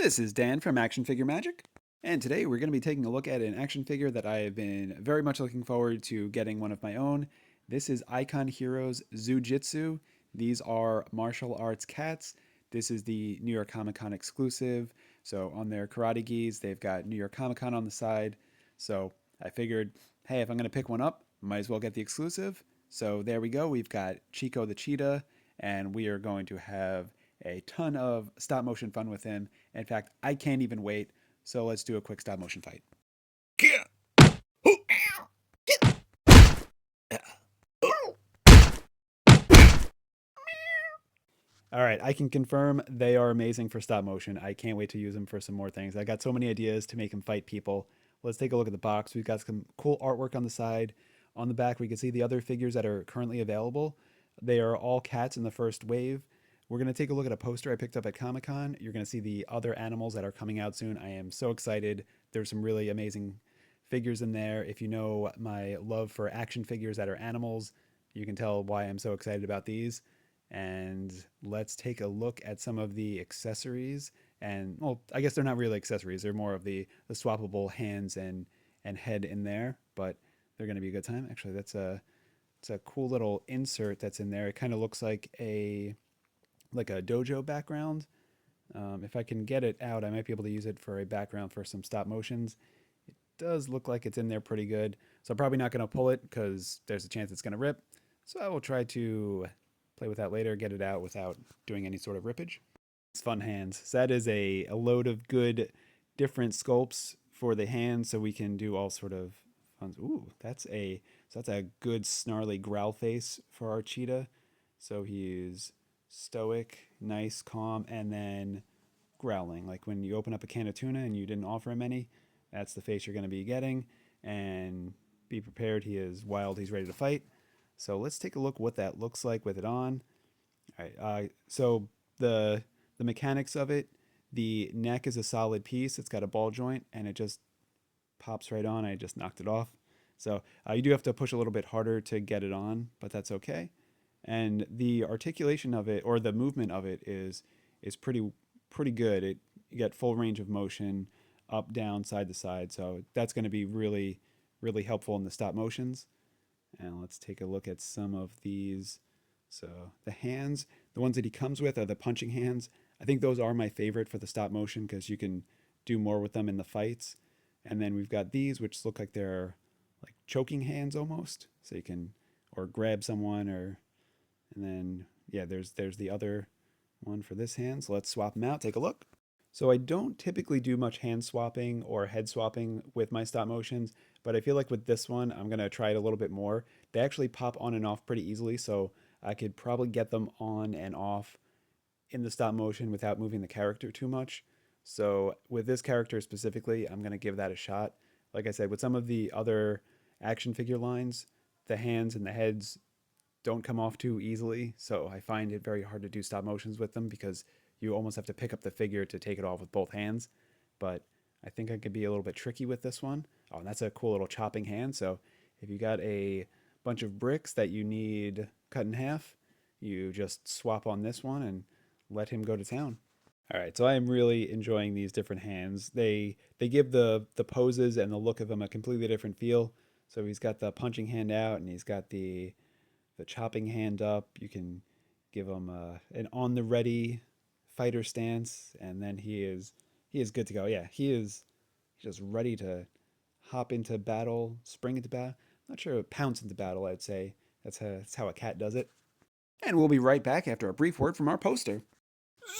This is Dan from Action Figure Magic, and today we're going to be taking a look at an action figure that I have been very much looking forward to getting one of my own. This is Icon Heroes Zoo Jitsu. These are martial arts cats. This is the New York Comic Con exclusive. So on their karate gis, they've got New York Comic Con on the side. So I figured, hey, if I'm going to pick one up, might as well get the exclusive. So there we go. We've got Chico the cheetah, and we are going to have a ton of stop motion fun with him. In fact, I can't even wait. So let's do a quick stop motion fight. All right, I can confirm they are amazing for stop motion. I can't wait to use them for some more things. I got so many ideas to make them fight people. Let's take a look at the box. We've got some cool artwork on the side. On the back, we can see the other figures that are currently available. They are all cats in the first wave. We're going to take a look at a poster I picked up at Comic Con. You're going to see the other animals that are coming out soon. I am so excited. There's some really amazing figures in there. If you know my love for action figures that are animals, you can tell why I'm so excited about these. And let's take a look at some of the accessories. And well, I guess they're not really accessories. They're more of the swappable hands and head in there, but they're going to be a good time. Actually, it's a cool little insert that's in there. It kind of looks like a dojo background. If I can get it out, I might be able to use it for a background for some stop motions. It does look like it's in there pretty good. So I'm probably not going to pull it because there's a chance it's going to rip. So I will try to play with that later, get it out without doing any sort of rippage. It's fun hands. So that is a load of good different sculpts for the hands so we can do all sort of fun. Ooh, that's a good snarly growl face for our cheetah. So he's stoic, nice, calm, and then growling. Like when you open up a can of tuna and you didn't offer him any, that's the face you're going to be getting. And be prepared. He is wild. He's ready to fight. So let's take a look what that looks like with it on. All right. So the mechanics of it, the neck is a solid piece. It's got a ball joint, and it just pops right on. I just knocked it off. So you do have to push a little bit harder to get it on, but that's okay. And the articulation of it or the movement of it is pretty good. You get full range of motion, up, down, side to side. So that's going to be really helpful in the stop motions. And let's take a look at some of these. So the hands, the ones that he comes with are the punching hands. I think those are my favorite for the stop motion because you can do more with them in the fights. And then we've got these, which look like they're like choking hands almost. So you can or grab someone and then yeah, there's the other one for this hand. So let's swap them out. Take a look. So I don't typically do much hand swapping or head swapping with my stop motions, but I feel like with this one, I'm going to try it a little bit more. They actually pop on and off pretty easily, so I could probably get them on and off in the stop motion without moving the character too much. So with this character specifically, I'm going to give that a shot. Like I said, with some of the other action figure lines, the hands and the heads don't come off too easily, so I find it very hard to do stop motions with them because you almost have to pick up the figure to take it off with both hands. But I think I could be a little bit tricky with this one. Oh, and that's a cool little chopping hand. So if you got a bunch of bricks that you need cut in half, you just swap on this one and let him go to town. All right, so I am really enjoying these different hands. They give the poses and the look of them a completely different feel. So he's got the punching hand out, and he's got the chopping hand up. You can give him an on the ready fighter stance, and then he is good to go. Yeah, he's just ready to hop into battle, spring into battle. Not sure pounce into battle. I'd say that's how a cat does it. And we'll be right back after a brief word from our poster.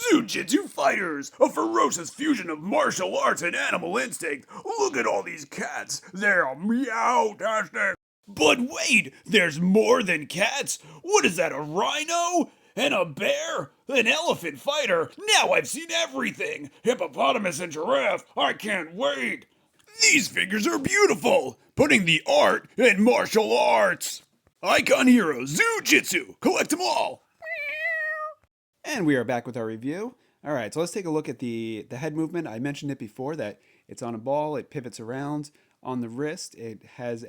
Zoo Jitsu fighters, a ferocious fusion of martial arts and animal instinct. Look at all these cats. They're meow-tastic. But wait, there's more than cats. What is that, a rhino? And a bear? An elephant fighter? Now I've seen everything. Hippopotamus and giraffe. I can't wait. These figures are beautiful, putting the art in martial arts. Icon Heroes Zoo Jitsu. Collect them all. And we are back with our review. All right, so let's take a look at the head movement. I mentioned it before that it's on a ball, it pivots around. On the wrist, it has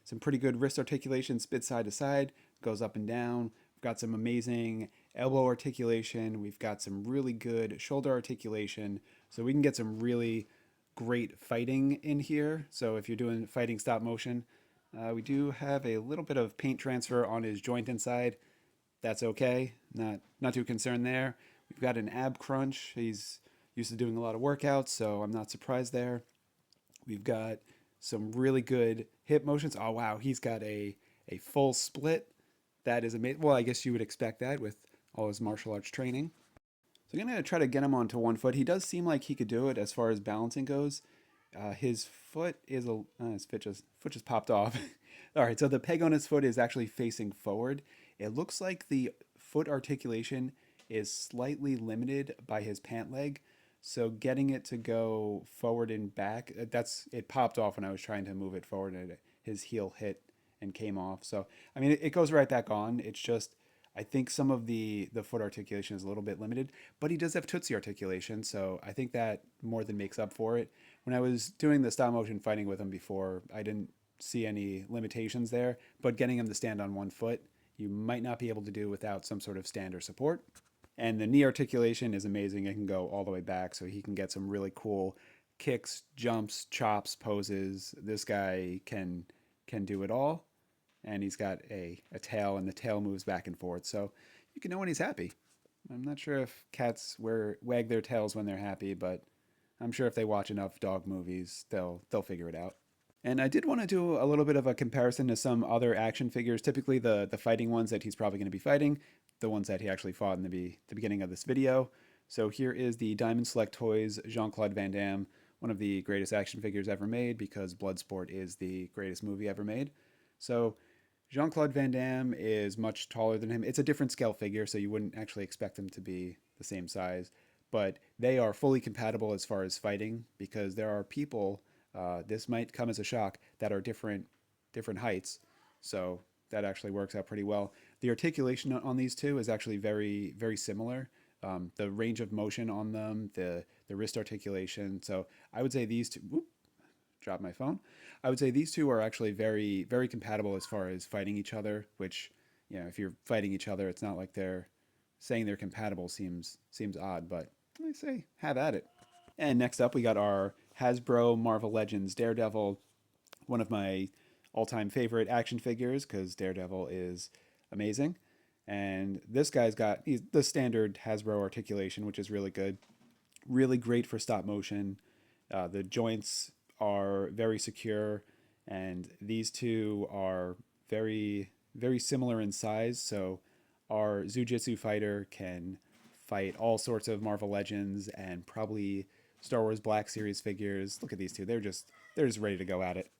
some pretty good wrist articulation, spit side to side, goes up and down, We've got some amazing elbow articulation. We've got some really good shoulder articulation. So we can get some really great fighting in here. So if you're doing fighting stop motion, we do have a little bit of paint transfer on his joint inside. That's okay. Not too concerned there. We've got an ab crunch. He's used to doing a lot of workouts, so I'm not surprised there. We've got some really good hip motions. Oh wow, he's got a full split. That is amazing. Well, I guess you would expect that with all his martial arts training. So I'm gonna try to get him onto one foot. He does seem like he could do it as far as balancing goes. His foot is his foot just popped off. All right, so the peg on his foot is actually facing forward. It looks like the foot articulation is slightly limited by his pant leg. So getting it to go forward and back, it popped off when I was trying to move it forward, and his heel hit and came off. So I mean, it goes right back on. It's just I think some of the foot articulation is a little bit limited, but he does have Tootsie articulation, so I think that more than makes up for it. When I was doing the stop motion fighting with him before, I didn't see any limitations there, but getting him to stand on one foot, you might not be able to do without some sort of stand or support. And the knee articulation is amazing. It can go all the way back, so he can get some really cool kicks, jumps, chops, poses. This guy can do it all. And he's got a tail, and the tail moves back and forth. So you can know when he's happy. I'm not sure if cats wag their tails when they're happy, but I'm sure if they watch enough dog movies, they'll figure it out. And I did want to do a little bit of a comparison to some other action figures, typically the fighting ones that he's probably going to be fighting, the ones that he actually fought in the beginning of this video. So here is the Diamond Select Toys Jean-Claude Van Damme, one of the greatest action figures ever made because Bloodsport is the greatest movie ever made. So Jean-Claude Van Damme is much taller than him. It's a different scale figure, so you wouldn't actually expect them to be the same size. But they are fully compatible as far as fighting because there are people, this might come as a shock, that are different heights. So that actually works out pretty well. The articulation on these two is actually very, very similar. The range of motion on them, the wrist articulation. So I would say these two, drop my phone. I would say these two are actually very, very compatible as far as fighting each other, which, you know, if you're fighting each other, it's not like saying they're compatible seems odd, but I say have at it. And next up, we got our Hasbro Marvel Legends Daredevil, one of my all-time favorite action figures because Daredevil is amazing. And this guy's got the standard Hasbro articulation, which is really good. Really great for stop motion. The joints are very secure, and these two are very, very similar in size. So our Zoo Jitsu fighter can fight all sorts of Marvel Legends and probably Star Wars Black Series figures. Look at these two. They're just ready to go at it.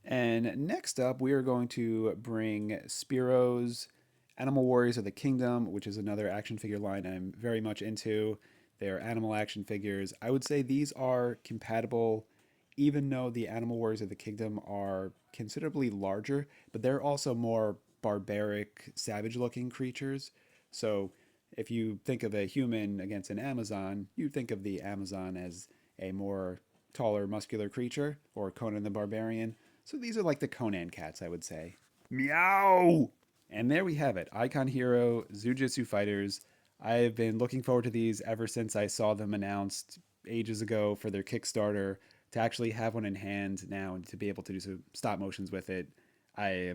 And next up, we are going to bring Spiro's Animal Warriors of the Kingdom, which is another action figure line I'm very much into. They're animal action figures. I would say these are compatible, even though the Animal Warriors of the Kingdom are considerably larger, but they're also more barbaric, savage-looking creatures. So if you think of a human against an Amazon, you think of the Amazon as a more taller, muscular creature, or Conan the Barbarian. So these are like the Conan cats, I would say. Meow! And there we have it, Icon Hero Zoo Jitsu Fighters. I've been looking forward to these ever since I saw them announced ages ago for their Kickstarter. To actually have one in hand now and to be able to do some stop motions with it, I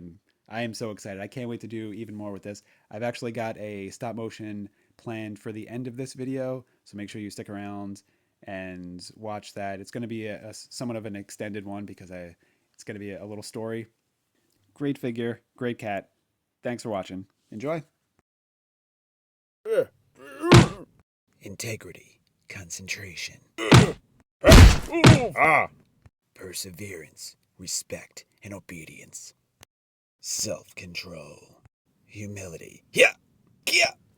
am so excited. I can't wait to do even more with this. I've actually got a stop motion planned for the end of this video, so make sure you stick around and watch that. It's going to be a somewhat of an extended one because it's going to be a little story. Great figure, great cat. Thanks for watching. Enjoy. Integrity, concentration, perseverance, respect, and obedience. Self-control, humility,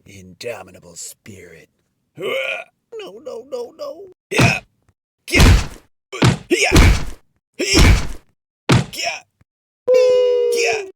indomitable spirit. No. Yeah.